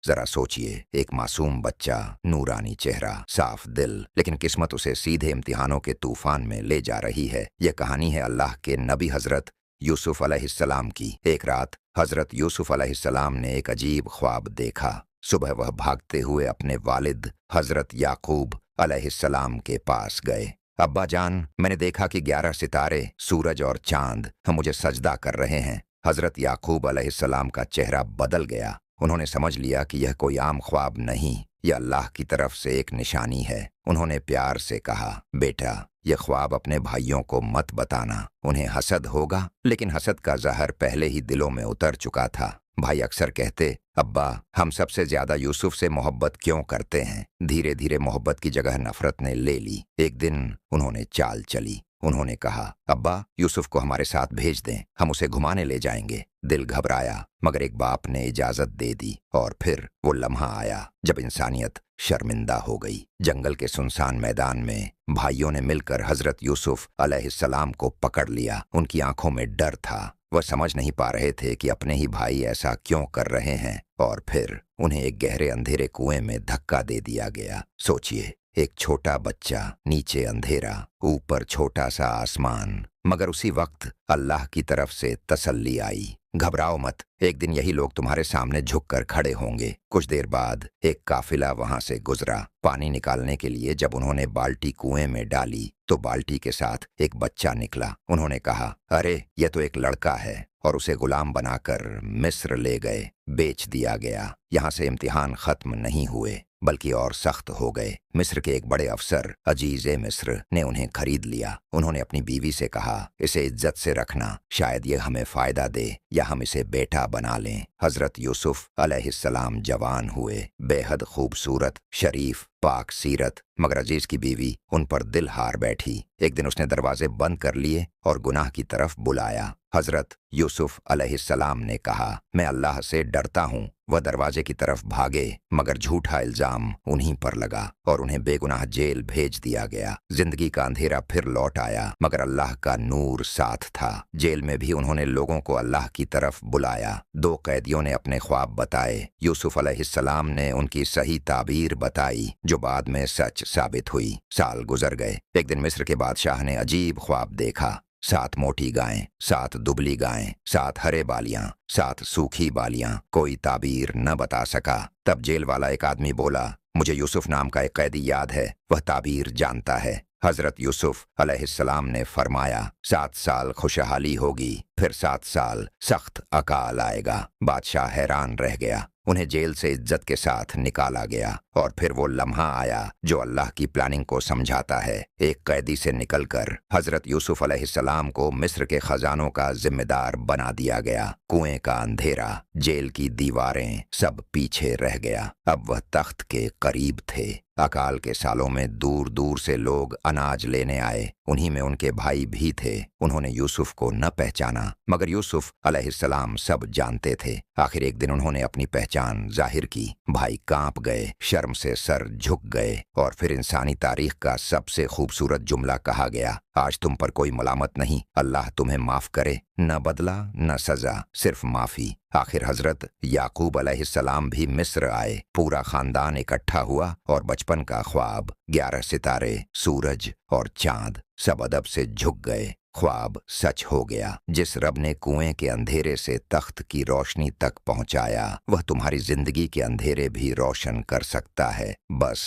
जरा सोचिए, एक मासूम बच्चा, नूरानी चेहरा, साफ दिल, लेकिन किस्मत उसे सीधे इम्तिहानों के तूफान में ले जा रही है। यह कहानी है अल्लाह के नबी हजरत यूसुफ अलैहिस्सलाम की। एक रात हजरत यूसुफ अलैहिस्सलाम ने एक अजीब ख्वाब देखा। सुबह वह भागते हुए अपने वालिद हजरत याकूब अलैहिस्सलाम के पास गए। अब्बा जान, मैंने देखा कि 11 सितारे, सूरज और चांद मुझे सजदा कर रहे हैं। हजरत याकूब अलैहिस्सलाम का चेहरा बदल गया। उन्होंने समझ लिया कि यह कोई आम ख्वाब नहीं, यह अल्लाह की तरफ से एक निशानी है। उन्होंने प्यार से कहा, बेटा, यह ख्वाब अपने भाइयों को मत बताना, उन्हें हसद होगा। लेकिन हसद का जहर पहले ही दिलों में उतर चुका था। भाई अक्सर कहते, अब्बा, हम सबसे ज्यादा यूसुफ से मोहब्बत क्यों करते हैं? धीरे धीरे मोहब्बत की जगह नफरत ने ले ली। एक दिन उन्होंने चाल चली। उन्होंने कहा, अब्बा, यूसुफ को हमारे साथ भेज दें, हम उसे घुमाने ले जाएंगे। दिल घबराया, मगर एक बाप ने इजाजत दे दी। और फिर वो लम्हा आया जब इंसानियत शर्मिंदा हो गई। जंगल के सुनसान मैदान में भाइयों ने मिलकर हजरत यूसुफ अलैहिस्सलाम को पकड़ लिया। उनकी आंखों में डर था। वह समझ नहीं पा रहे थे कि अपने ही भाई ऐसा क्यों कर रहे हैं। और फिर उन्हें एक गहरे अंधेरे कुएं में धक्का दे दिया गया। सोचिए, एक छोटा बच्चा, नीचे अंधेरा, ऊपर छोटा सा आसमान, मगर उसी वक्त अल्लाह की तरफ से तसल्ली आई। घबराओ मत, एक दिन यही लोग तुम्हारे सामने झुककर खड़े होंगे। कुछ देर बाद एक काफिला वहां से गुजरा। पानी निकालने के लिए जब उन्होंने बाल्टी कुएं में डाली तो बाल्टी के साथ एक बच्चा निकला। उन्होंने कहा, अरे, यह तो एक लड़का है, और उसे गुलाम बनाकर मिस्र ले गए, बेच दिया गया। यहाँ से इम्तिहान खत्म नहीं हुए, बल्कि और सख्त हो गए। मिस्र के एक बड़े अफसर अजीज़े मिस्र ने उन्हें खरीद लिया। उन्होंने अपनी बीवी से कहा, इसे इज्जत से रखना, शायद ये हमें फायदा दे या हम इसे बेटा बना लें। हजरत यूसुफ अलैहिस्सलाम जवान हुए, बेहद खूबसूरत, शरीफ, पाक सीरत, मगर अजीज की बीवी उन पर दिल हार बैठी। एक दिन उसने दरवाजे बंद कर लिए और गुनाह की तरफ बुलाया। हजरत यूसुफ अलैहिस्सलाम ने कहा, मैं अल्लाह से डरता हूँ। वह दरवाजे की तरफ भागे, मगर झूठा इल्जाम उन्हीं पर लगा और उन्हें बेगुनाह जेल भेज दिया गया। जिंदगी का अंधेरा फिर लौट आया, मगर अल्लाह का नूर साथ था। जेल में भी उन्होंने लोगों को अल्लाह की तरफ बुलाया। 2 कैदियों ने अपने ख्वाब बताए। यूसुफ अलैहिस्सलाम ने उनकी सही ताबीर बताई, जो बाद में सच साबित हुई। साल गुजर गए। एक दिन मिस्र के बादशाह ने अजीब ख्वाब देखा। 7 मोटी गायें, 7 दुबली गायें, 7 हरे बालियां, 7 सूखी बालियां। कोई ताबीर न बता सका। तब जेल वाला एक आदमी बोला, मुझे यूसुफ नाम का एक कैदी याद है, वह ताबीर जानता है। हजरत यूसुफ अलैहिस्सलाम ने फरमाया, 7 साल खुशहाली होगी, फिर 7 साल सख्त अकाल आएगा। बादशाह हैरान रह गया। उन्हें जेल से इज्जत के साथ निकाला गया। और फिर वो लम्हा आया जो अल्लाह की प्लानिंग को समझाता है। एक कैदी से निकलकर हजरत यूसुफ अलैहिस्सलाम को मिस्र के खजानों का जिम्मेदार बना दिया गया। कुएं का अंधेरा, जेल की दीवारें, सब पीछे रह गया। अब वह तख्त के करीब थे। अकाल के सालों में दूर दूर से लोग अनाज लेने आए। उन्हीं में उनके भाई भी थे। उन्होंने यूसुफ को न पहचाना, मगर यूसुफ अलैहिस्सलाम सब जानते थे। आखिर एक दिन उन्होंने अपनी पहचान जाहिर की। भाई कांप गए, शर्म से सर झुक गए। और फिर इंसानी तारीख का सबसे खूबसूरत जुमला कहा गया, आज तुम पर कोई मलामत नहीं, अल्लाह तुम्हें माफ करे। न बदला न सजा, सिर्फ माफी। आखिर हजरत याकूब अलैहिस्सलाम भी मिस्र आए। पूरा खानदान इकट्ठा हुआ और बचपन का ख्वाब, 11 सितारे, सूरज और चांद, सब अदब से झुक गए। ख्वाब सच हो गया। जिस रब ने कुएं के अंधेरे से तख्त की रोशनी तक पहुंचाया, वह तुम्हारी जिंदगी के अंधेरे भी रोशन कर सकता है। बस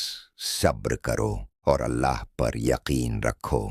सब्र करो और अल्लाह पर यकीन रखो।